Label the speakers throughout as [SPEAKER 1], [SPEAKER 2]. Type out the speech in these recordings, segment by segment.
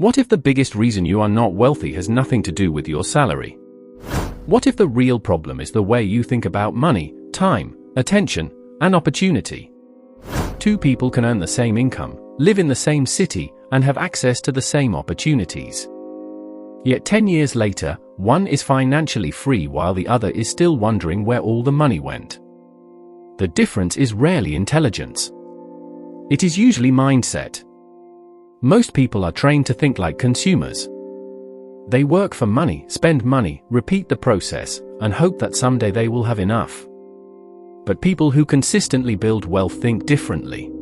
[SPEAKER 1] What if the biggest reason you are not wealthy has nothing to do with your salary? What if the real problem is the way you think about money, time, attention, and opportunity? Two people can earn the same income, live in the same city, and have access to the same opportunities. Yet 10 years later, one is financially free while the other is still wondering where all the money went. The difference is rarely intelligence. It is usually mindset. Most people are trained to think like consumers. They work for money, spend money, repeat the process, and hope that someday they will have enough. But people who consistently build wealth think differently.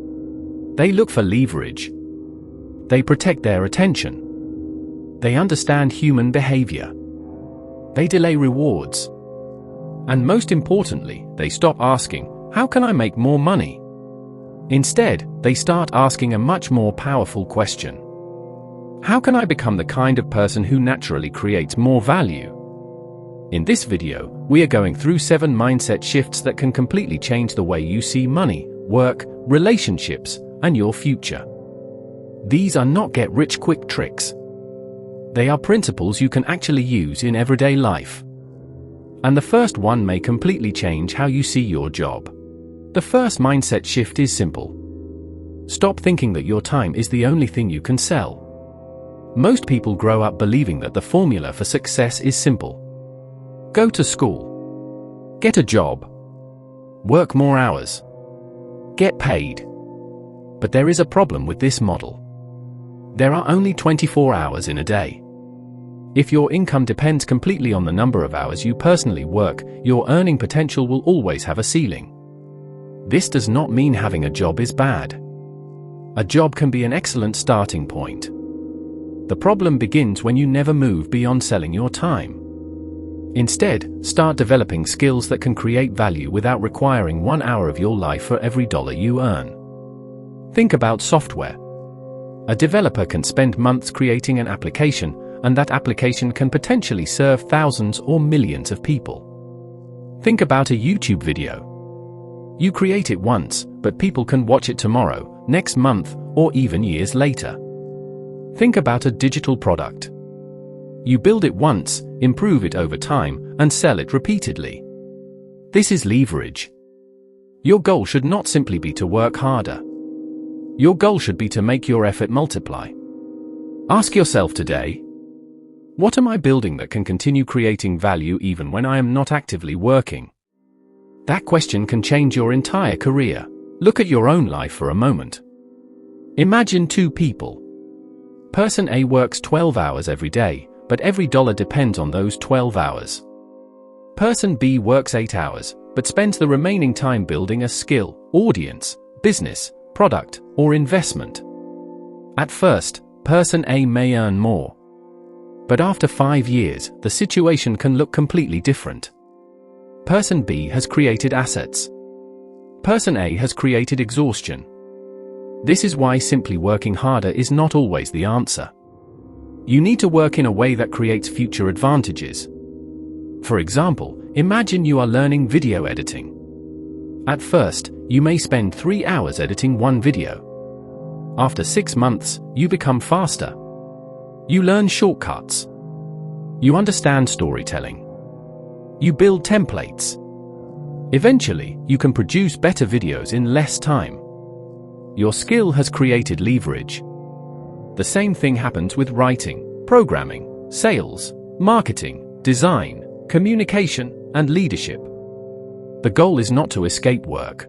[SPEAKER 1] They look for leverage. They protect their attention. They understand human behavior. They delay rewards. And most importantly, they stop asking, "How can I make more money?" Instead, they start asking a much more powerful question. How can I become the kind of person who naturally creates more value? In this video, we are going through 7 mindset shifts that can completely change the way you see money, work, relationships, and your future. These are not get-rich-quick tricks. They are principles you can actually use in everyday life. And the first one may completely change how you see your job. The first mindset shift is simple. Stop thinking that your time is the only thing you can sell. Most people grow up believing that the formula for success is simple. Go to school. Get a job. Work more hours. Get paid. But there is a problem with this model. There are only 24 hours in a day. If your income depends completely on the number of hours you personally work, your earning potential will always have a ceiling. This does not mean having a job is bad. A job can be an excellent starting point. The problem begins when you never move beyond selling your time. Instead, start developing skills that can create value without requiring 1 hour of your life for every dollar you earn. Think about software. A developer can spend months creating an application, and that application can potentially serve thousands or millions of people. Think about a YouTube video. You create it once, but people can watch it tomorrow, next month, or even years later. Think about a digital product. You build it once, improve it over time, and sell it repeatedly. This is leverage. Your goal should not simply be to work harder. Your goal should be to make your effort multiply. Ask yourself today, what am I building that can continue creating value even when I am not actively working? That question can change your entire career. Look at your own life for a moment. Imagine 2 people. Person A works 12 hours every day, but every dollar depends on those 12 hours. Person B works 8 hours, but spends the remaining time building a skill, audience, business, product, or investment. At first, Person A may earn more. But after 5 years, the situation can look completely different. Person B has created assets. Person A has created exhaustion. This is why simply working harder is not always the answer. You need to work in a way that creates future advantages. For example, imagine you are learning video editing. At first, you may spend 3 hours editing one video. After 6 months, you become faster. You learn shortcuts. You understand storytelling. You build templates. Eventually, you can produce better videos in less time. Your skill has created leverage. The same thing happens with writing, programming, sales, marketing, design, communication, and leadership. The goal is not to escape work.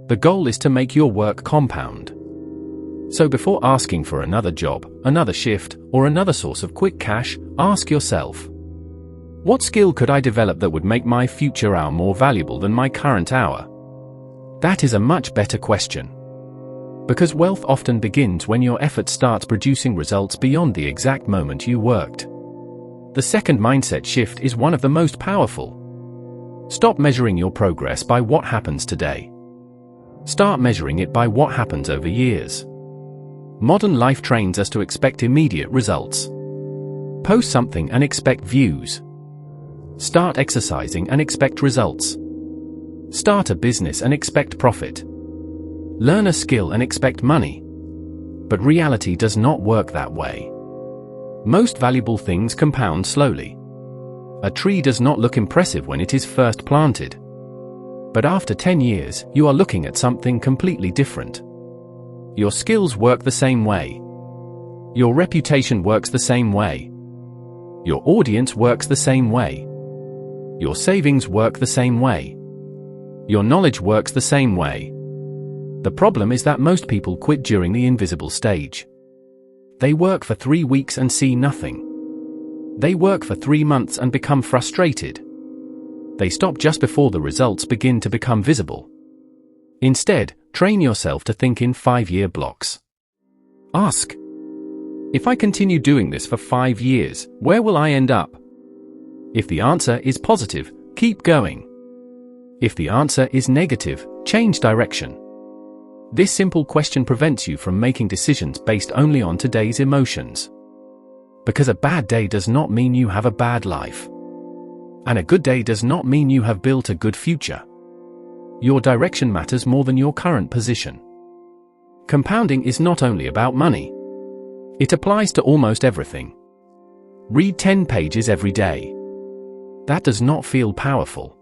[SPEAKER 1] The goal is to make your work compound. So before asking for another job, another shift, or another source of quick cash, ask yourself, what skill could I develop that would make my future hour more valuable than my current hour? That is a much better question. Because wealth often begins when your effort starts producing results beyond the exact moment you worked. The second mindset shift is one of the most powerful. Stop measuring your progress by what happens today. Start measuring it by what happens over years. Modern life trains us to expect immediate results. Post something and expect views. Start exercising and expect results. Start a business and expect profit. Learn a skill and expect money. But reality does not work that way. Most valuable things compound slowly. A tree does not look impressive when it is first planted. But after 10 years, you are looking at something completely different. Your skills work the same way. Your reputation works the same way. Your audience works the same way. Your savings work the same way. Your knowledge works the same way. The problem is that most people quit during the invisible stage. They work for 3 weeks and see nothing. They work for 3 months and become frustrated. They stop just before the results begin to become visible. Instead, train yourself to think in 5-year blocks. Ask, if I continue doing this for 5 years, where will I end up? If the answer is positive, keep going. If the answer is negative, change direction. This simple question prevents you from making decisions based only on today's emotions. Because a bad day does not mean you have a bad life. And a good day does not mean you have built a good future. Your direction matters more than your current position. Compounding is not only about money. It applies to almost everything. Read 10 pages every day. That does not feel powerful.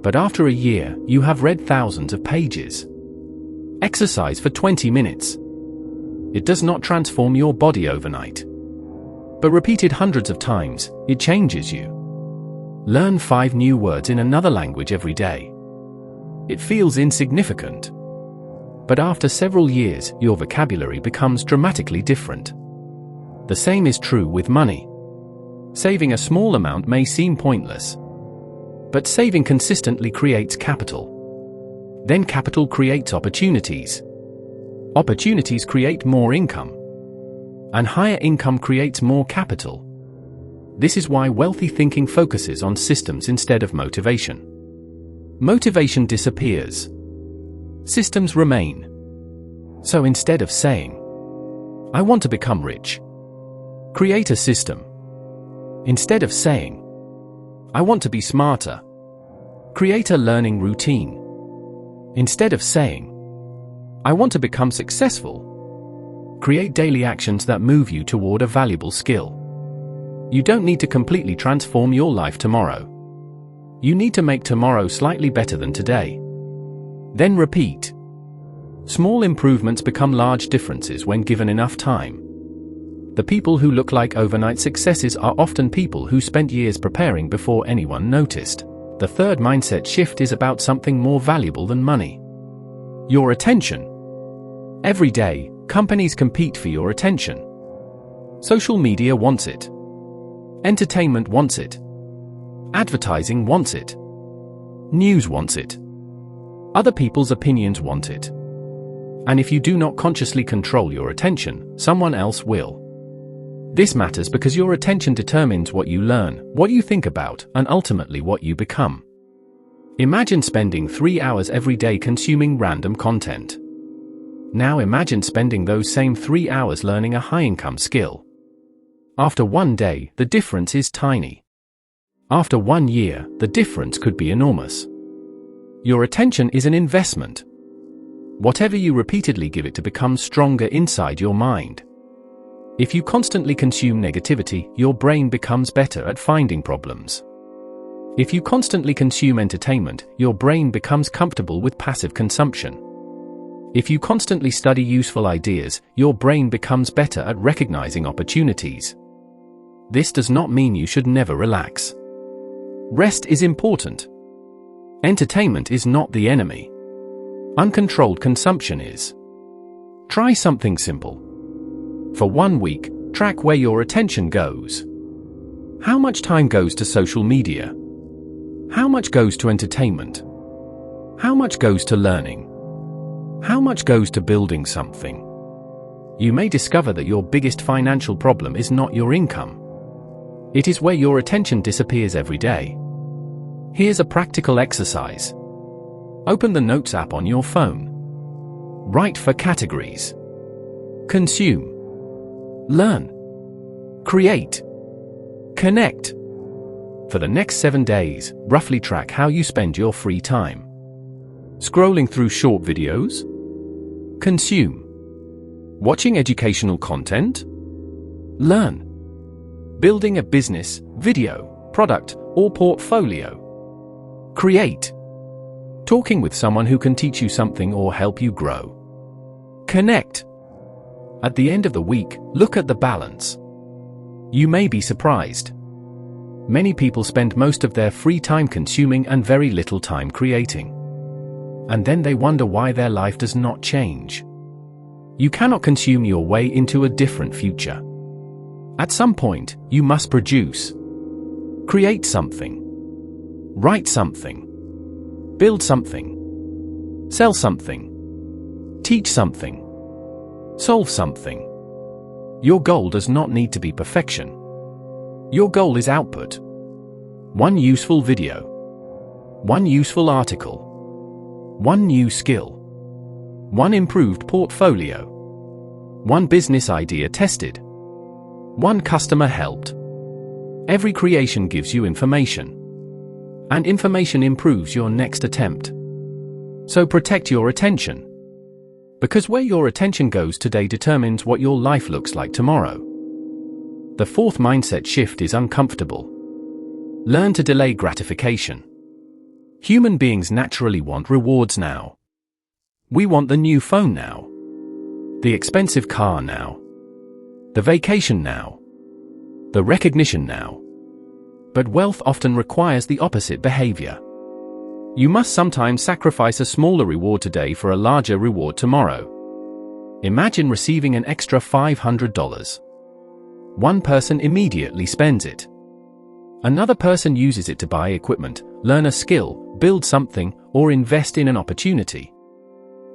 [SPEAKER 1] But after a year, you have read thousands of pages. Exercise for 20 minutes. It does not transform your body overnight. But repeated hundreds of times, it changes you. Learn 5 new words in another language every day. It feels insignificant. But after several years, your vocabulary becomes dramatically different. The same is true with money. Saving a small amount may seem pointless. But saving consistently creates capital. Then capital creates opportunities. Opportunities create more income. And higher income creates more capital. This is why wealthy thinking focuses on systems instead of motivation. Motivation disappears. Systems remain. So instead of saying, I want to become rich, create a system. Instead of saying, I want to be smarter, create a learning routine. Instead of saying, I want to become successful, create daily actions that move you toward a valuable skill. You don't need to completely transform your life tomorrow. You need to make tomorrow slightly better than today. Then repeat. Small improvements become large differences when given enough time. The people who look like overnight successes are often people who spent years preparing before anyone noticed. The third mindset shift is about something more valuable than money. Your attention. Every day, companies compete for your attention. Social media wants it. Entertainment wants it. Advertising wants it. News wants it. Other people's opinions want it. And if you do not consciously control your attention, someone else will. This matters because your attention determines what you learn, what you think about, and ultimately what you become. Imagine spending 3 hours every day consuming random content. Now imagine spending those same 3 hours learning a high-income skill. After 1 day, the difference is tiny. After 1 year, the difference could be enormous. Your attention is an investment. Whatever you repeatedly give it to becomes stronger inside your mind. If you constantly consume negativity, your brain becomes better at finding problems. If you constantly consume entertainment, your brain becomes comfortable with passive consumption. If you constantly study useful ideas, your brain becomes better at recognizing opportunities. This does not mean you should never relax. Rest is important. Entertainment is not the enemy. Uncontrolled consumption is. Try something simple. For 1 week, track where your attention goes. How much time goes to social media? How much goes to entertainment? How much goes to learning? How much goes to building something? You may discover that your biggest financial problem is not your income. It is where your attention disappears every day. Here's a practical exercise. Open the Notes app on your phone. Write for categories. Consume. Learn. Create. Connect. For the next 7 days, roughly track how you spend your free time. Scrolling through short videos? Consume. Watching educational content? Learn. Building a business, video, product, or portfolio? Create. Talking with someone who can teach you something or help you grow? Connect. At the end of the week, look at the balance. You may be surprised. Many people spend most of their free time consuming and very little time creating. And then they wonder why their life does not change. You cannot consume your way into a different future. At some point, you must produce. Create something. Write something. Build something. Sell something. Teach something. Solve something. Your goal does not need to be perfection. Your goal is output. One useful video. One useful article. One new skill. One improved portfolio. One business idea tested. One customer helped. Every creation gives you information. And information improves your next attempt. So protect your attention. Because where your attention goes today determines what your life looks like tomorrow. The fourth mindset shift is uncomfortable. Learn to delay gratification. Human beings naturally want rewards now. We want the new phone now. The expensive car now. The vacation now. The recognition now. But wealth often requires the opposite behavior. You must sometimes sacrifice a smaller reward today for a larger reward tomorrow. Imagine receiving an extra $500. One person immediately spends it. Another person uses it to buy equipment, learn a skill, build something, or invest in an opportunity.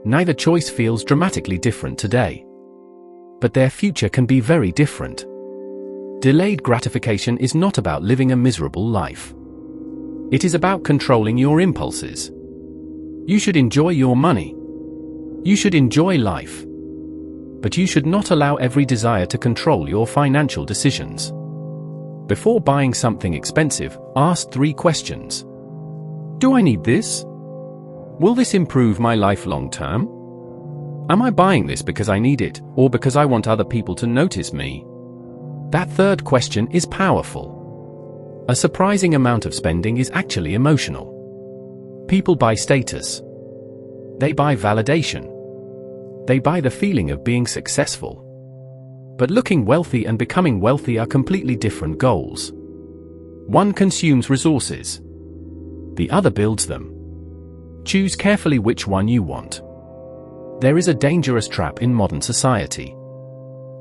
[SPEAKER 1] Neither choice feels dramatically different today. But their future can be very different. Delayed gratification is not about living a miserable life. It is about controlling your impulses. You should enjoy your money. You should enjoy life. But you should not allow every desire to control your financial decisions. Before buying something expensive, ask 3 questions. Do I need this? Will this improve my life long term? Am I buying this because I need it, or because I want other people to notice me? That third question is powerful. A surprising amount of spending is actually emotional. People buy status. They buy validation. They buy the feeling of being successful. But looking wealthy and becoming wealthy are completely different goals. One consumes resources. The other builds them. Choose carefully which one you want. There is a dangerous trap in modern society.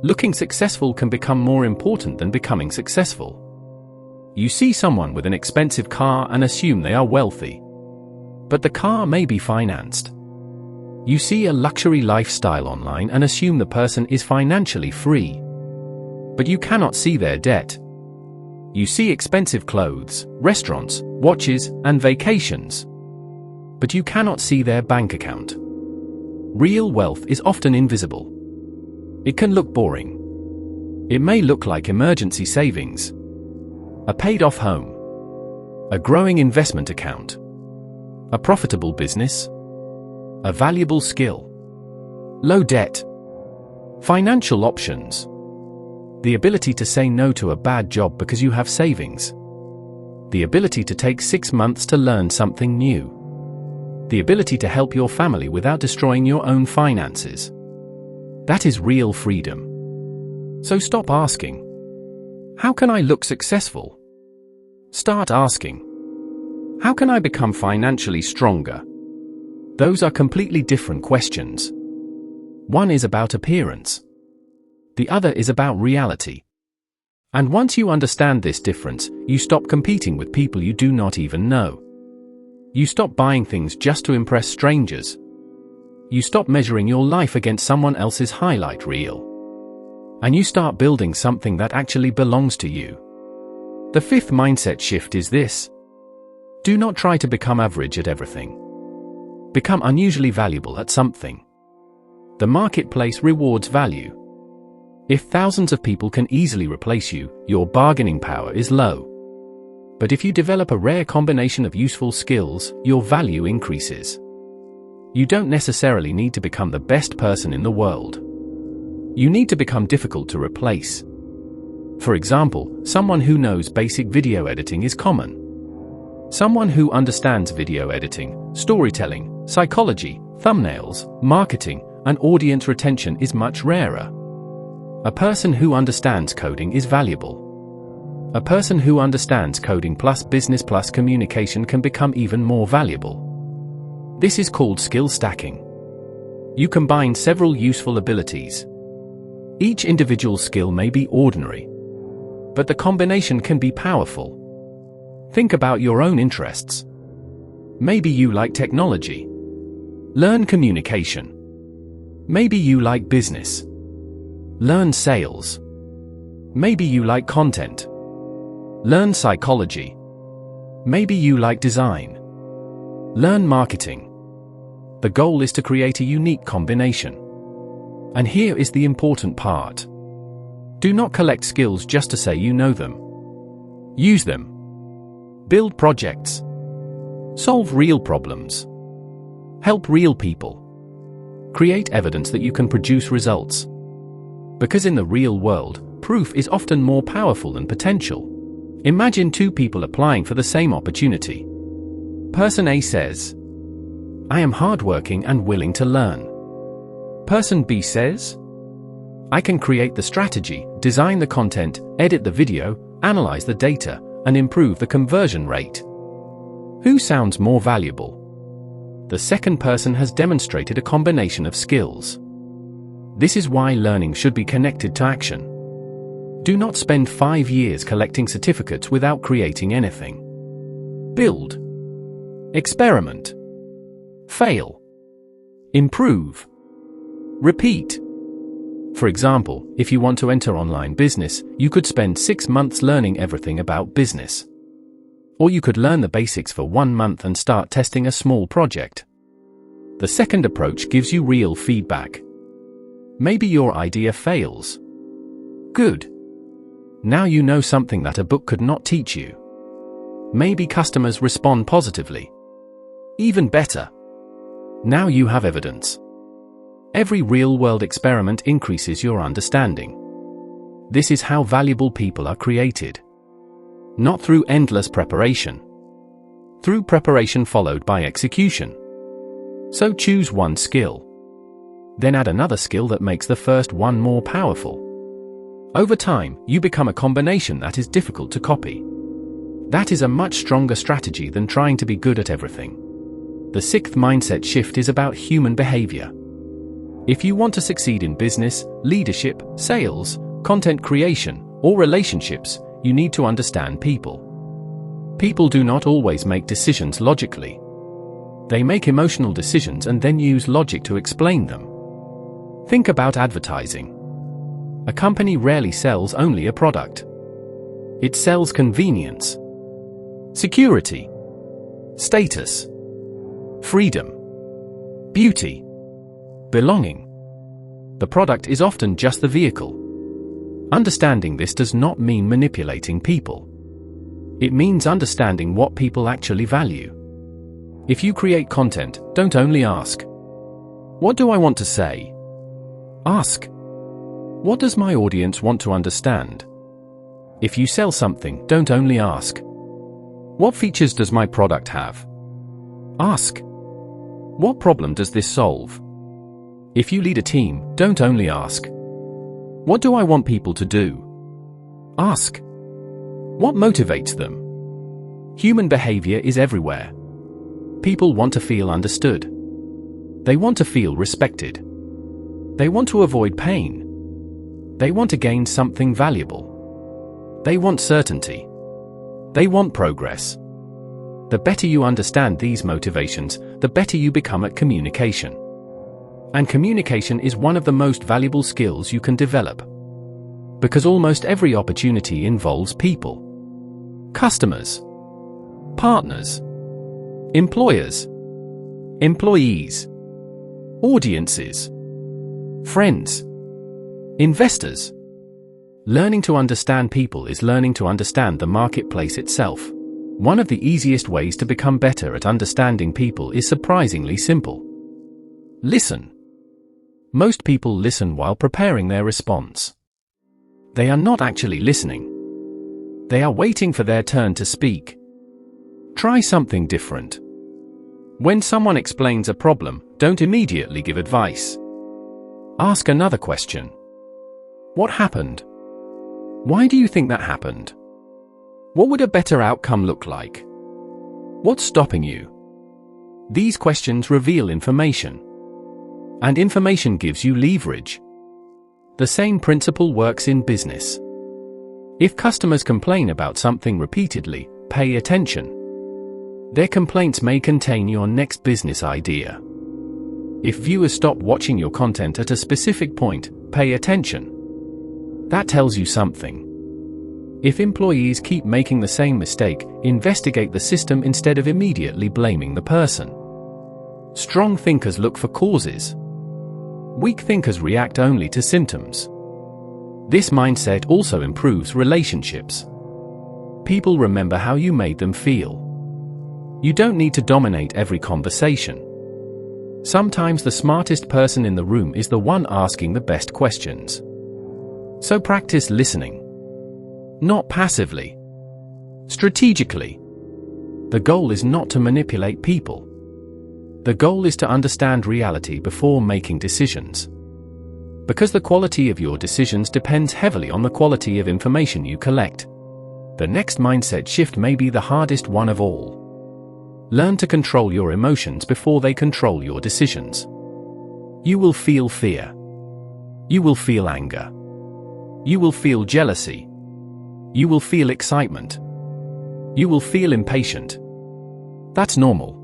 [SPEAKER 1] Looking successful can become more important than becoming successful. You see someone with an expensive car and assume they are wealthy. But the car may be financed. You see a luxury lifestyle online and assume the person is financially free. But you cannot see their debt. You see expensive clothes, restaurants, watches, and vacations. But you cannot see their bank account. Real wealth is often invisible. It can look boring. It may look like emergency savings, a paid-off home, a growing investment account, a profitable business, a valuable skill, low debt, financial options, the ability to say no to a bad job because you have savings, the ability to take 6 months to learn something new, the ability to help your family without destroying your own finances. That is real freedom. So stop asking, how can I look successful? Start asking, how can I become financially stronger? Those are completely different questions. One is about appearance. The other is about reality. And once you understand this difference, you stop competing with people you do not even know. You stop buying things just to impress strangers. You stop measuring your life against someone else's highlight reel. And you start building something that actually belongs to you. The fifth mindset shift is this. Do not try to become average at everything. Become unusually valuable at something. The marketplace rewards value. If thousands of people can easily replace you, your bargaining power is low. But if you develop a rare combination of useful skills, your value increases. You don't necessarily need to become the best person in the world. You need to become difficult to replace. For example, someone who knows basic video editing is common. Someone who understands video editing, storytelling, psychology, thumbnails, marketing, and audience retention is much rarer. A person who understands coding is valuable. A person who understands coding plus business plus communication can become even more valuable. This is called skill stacking. You combine several useful abilities. Each individual skill may be ordinary, but the combination can be powerful. Think about your own interests. Maybe you like technology. Learn communication. Maybe you like business. Learn sales. Maybe you like content. Learn psychology. Maybe you like design. Learn marketing. The goal is to create a unique combination. And here is the important part. Do not collect skills just to say you know them. Use them. Build projects. Solve real problems. Help real people. Create evidence that you can produce results. Because in the real world, proof is often more powerful than potential. Imagine two people applying for the same opportunity. Person A says, "I am hardworking and willing to learn." Person B says, "I can create the strategy, design the content, edit the video, analyze the data, and improve the conversion rate." Who sounds more valuable? The second person has demonstrated a combination of skills. This is why learning should be connected to action. Do not spend 5 years collecting certificates without creating anything. Build. Experiment. Fail. Improve. Repeat. For example, if you want to enter online business, you could spend 6 months learning everything about business. Or you could learn the basics for 1 month and start testing a small project. The second approach gives you real feedback. Maybe your idea fails. Good. Now you know something that a book could not teach you. Maybe customers respond positively. Even better. Now you have evidence. Every real-world experiment increases your understanding. This is how valuable people are created. Not through endless preparation. Through preparation followed by execution. So choose one skill. Then add another skill that makes the first one more powerful. Over time, you become a combination that is difficult to copy. That is a much stronger strategy than trying to be good at everything. The sixth mindset shift is about human behavior. If you want to succeed in business, leadership, sales, content creation, or relationships, you need to understand people. People do not always make decisions logically. They make emotional decisions and then use logic to explain them. Think about advertising. A company rarely sells only a product. It sells convenience, security, status, freedom, beauty, belonging. The product is often just the vehicle. Understanding this does not mean manipulating people. It means understanding what people actually value. If you create content, don't only ask, "What do I want to say?" Ask, "What does my audience want to understand?" If you sell something, don't only ask, "What features does my product have?" Ask, "What problem does this solve?" If you lead a team, don't only ask, "What do I want people to do?" Ask, "What motivates them?" Human behavior is everywhere. People want to feel understood. They want to feel respected. They want to avoid pain. They want to gain something valuable. They want certainty. They want progress. The better you understand these motivations, the better you become at communication. And communication is one of the most valuable skills you can develop. Because almost every opportunity involves people. Customers, partners, employers, employees, audiences, friends, investors. Learning to understand people is learning to understand the marketplace itself. One of the easiest ways to become better at understanding people is surprisingly simple. Listen. Most people listen while preparing their response. They are not actually listening. They are waiting for their turn to speak. Try something different. When someone explains a problem, don't immediately give advice. Ask another question. What happened? Why do you think that happened? What would a better outcome look like? What's stopping you? These questions reveal information. And information gives you leverage. The same principle works in business. If customers complain about something repeatedly, pay attention. Their complaints may contain your next business idea. If viewers stop watching your content at a specific point, pay attention. That tells you something. If employees keep making the same mistake, investigate the system instead of immediately blaming the person. Strong thinkers look for causes. Weak thinkers react only to symptoms. This mindset also improves relationships. People remember how you made them feel. You don't need to dominate every conversation. Sometimes the smartest person in the room is the one asking the best questions. So practice listening. Not passively. Strategically. The goal is not to manipulate people. The goal is to understand reality before making decisions. Because the quality of your decisions depends heavily on the quality of information you collect. The next mindset shift may be the hardest one of all. Learn to control your emotions before they control your decisions. You will feel fear. You will feel anger. You will feel jealousy. You will feel excitement. You will feel impatient. That's normal.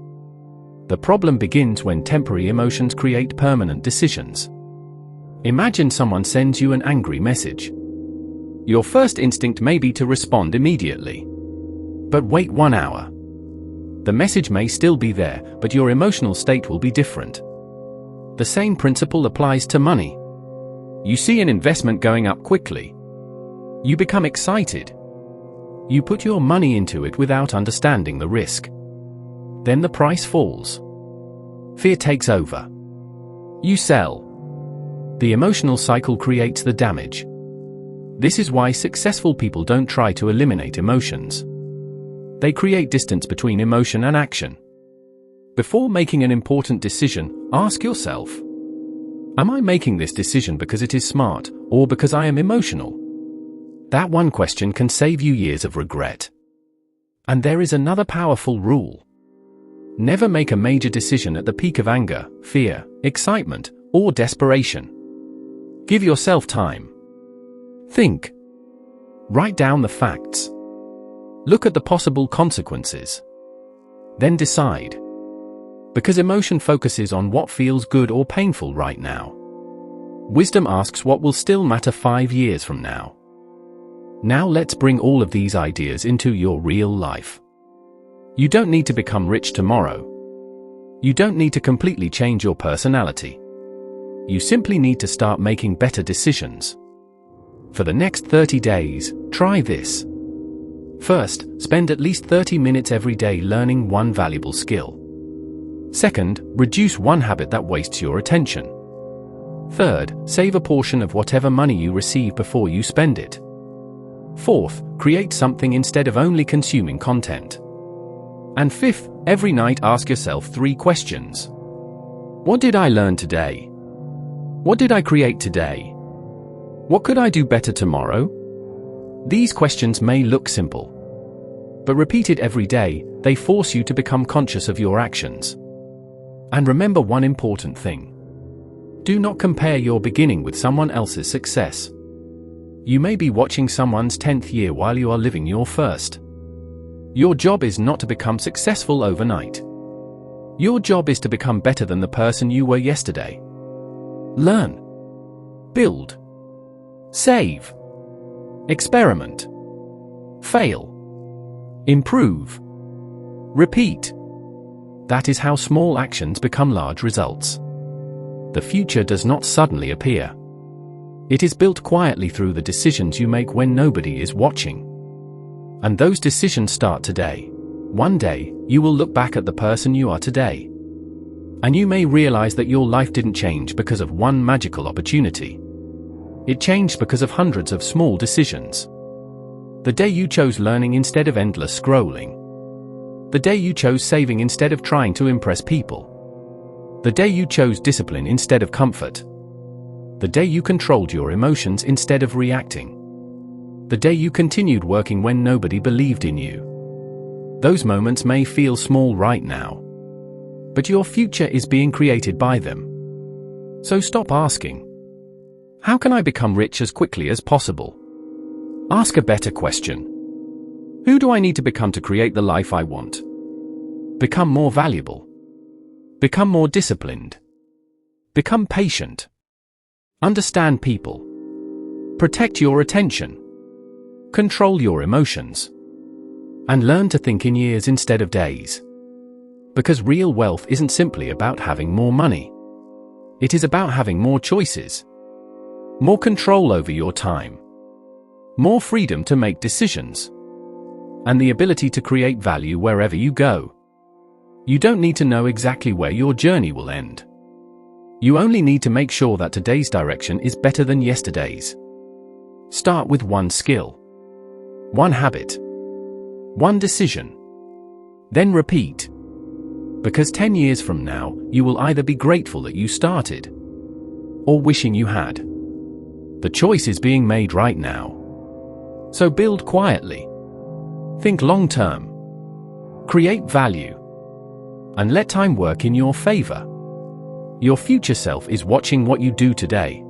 [SPEAKER 1] The problem begins when temporary emotions create permanent decisions. Imagine someone sends you an angry message. Your first instinct may be to respond immediately. But wait 1 hour. The message may still be there, but your emotional state will be different. The same principle applies to money. You see an investment going up quickly. You become excited. You put your money into it without understanding the risk. Then the price falls. Fear takes over. You sell. The emotional cycle creates the damage. This is why successful people don't try to eliminate emotions. They create distance between emotion and action. Before making an important decision, ask yourself, am I making this decision because it is smart, or because I am emotional? That one question can save you years of regret. And there is another powerful rule. Never make a major decision at the peak of anger, fear, excitement, or desperation. Give yourself time. Think. Write down the facts. Look at the possible consequences. Then decide. Because emotion focuses on what feels good or painful right now. Wisdom asks what will still matter 5 years from now. Now let's bring all of these ideas into your real life. You don't need to become rich tomorrow. You don't need to completely change your personality. You simply need to start making better decisions. For the next 30 days, try this. First, spend at least 30 minutes every day learning one valuable skill. Second, reduce one habit that wastes your attention. Third, save a portion of whatever money you receive before you spend it. Fourth, create something instead of only consuming content. And fifth, every night ask yourself 3 questions. What did I learn today? What did I create today? What could I do better tomorrow? These questions may look simple. But repeated every day, they force you to become conscious of your actions. And remember one important thing. Do not compare your beginning with someone else's success. You may be watching someone's 10th year while you are living your first. Your job is not to become successful overnight. Your job is to become better than the person you were yesterday. Learn. Build. Save. Experiment. Fail. Improve. Repeat. That is how small actions become large results. The future does not suddenly appear. It is built quietly through the decisions you make when nobody is watching. And those decisions start today. One day, you will look back at the person you are today. And you may realize that your life didn't change because of one magical opportunity. It changed because of hundreds of small decisions. The day you chose learning instead of endless scrolling. The day you chose saving instead of trying to impress people. The day you chose discipline instead of comfort. The day you controlled your emotions instead of reacting. The day you continued working when nobody believed in you. Those moments may feel small right now, but your future is being created by them. So stop asking, how can I become rich as quickly as possible? Ask a better question. Who do I need to become to create the life I want? Become more valuable. Become more disciplined. Become patient. Understand people. Protect your attention. Control your emotions. And learn to think in years instead of days. Because real wealth isn't simply about having more money. It is about having more choices. More control over your time. More freedom to make decisions. And the ability to create value wherever you go. You don't need to know exactly where your journey will end. You only need to make sure that today's direction is better than yesterday's. Start with one skill. One habit. One decision. Then repeat. Because 10 years from now, you will either be grateful that you started, or wishing you had. The choice is being made right now. So build quietly. Think long term. Create value. And let time work in your favor. Your future self is watching what you do today.